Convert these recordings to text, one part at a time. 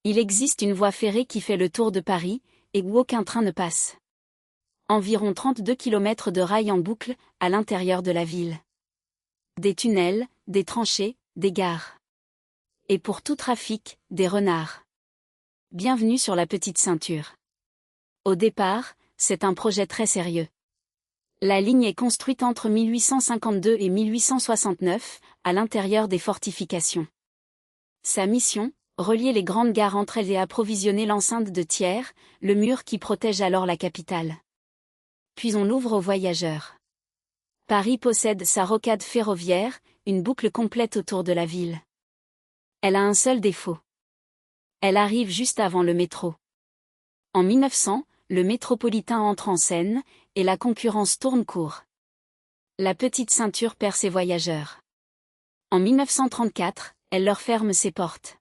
Il existe une voie ferrée qui fait le tour de Paris, et où aucun train ne passe. Environ 32 km de rails en boucle, à l'intérieur de la ville. Des tunnels, des tranchées, des gares. Et pour tout trafic, des renards. Bienvenue sur la petite ceinture. Au départ, c'est un projet très sérieux. La ligne est construite entre 1852 et 1869, à l'intérieur des fortifications. Sa mission, relier les grandes gares entre elles et approvisionner l'enceinte de Thiers, le mur qui protège alors la capitale. Puis on l'ouvre aux voyageurs. Paris possède sa rocade ferroviaire, une boucle complète autour de la ville. Elle a un seul défaut. Elle arrive juste avant le métro. En 1900, le métropolitain entre en scène, et la concurrence tourne court. La petite ceinture perd ses voyageurs. En 1934, elle leur ferme ses portes.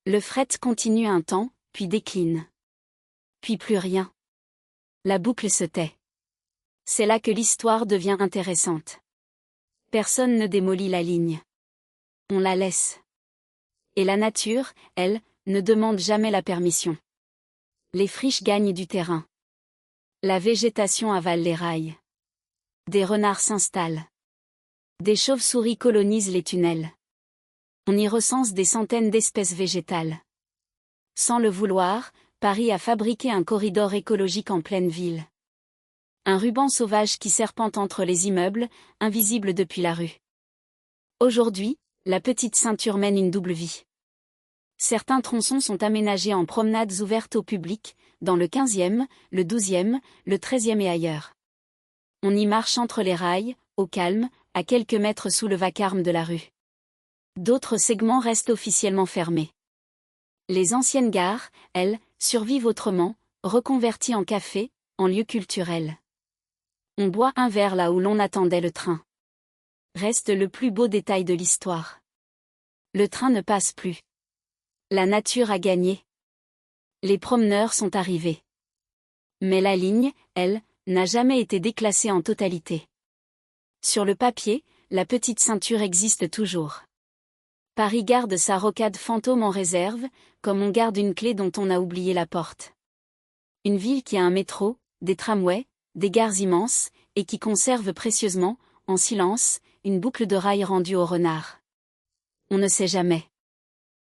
Le fret continue un temps, puis décline. Puis plus rien. La boucle se tait. C'est là que l'histoire devient intéressante. Personne ne démolit la ligne. On la laisse. Et la nature, elle, ne demande jamais la permission. Les friches gagnent du terrain. La végétation avale les rails. Des renards s'installent. Des chauves-souris colonisent les tunnels. On y recense des centaines d'espèces végétales. Sans le vouloir, Paris a fabriqué un corridor écologique en pleine ville. Un ruban sauvage qui serpente entre les immeubles, invisible depuis la rue. Aujourd'hui, la petite ceinture mène une double vie. Certains tronçons sont aménagés en promenades ouvertes au public, dans le 15e, le 12e, le 13e et ailleurs. On y marche entre les rails, au calme, à quelques mètres sous le vacarme de la rue. D'autres segments restent officiellement fermés. Les anciennes gares, elles, survivent autrement, reconverties en cafés, en lieux culturels. On boit un verre là où l'on attendait le train. Reste le plus beau détail de l'histoire. Le train ne passe plus. La nature a gagné. Les promeneurs sont arrivés. Mais la ligne, elle, n'a jamais été déclassée en totalité. Sur le papier, la petite ceinture existe toujours. Paris garde sa rocade fantôme en réserve, comme on garde une clé dont on a oublié la porte. Une ville qui a un métro, des tramways, des gares immenses, et qui conserve précieusement, en silence, une boucle de rails rendue aux renards. On ne sait jamais.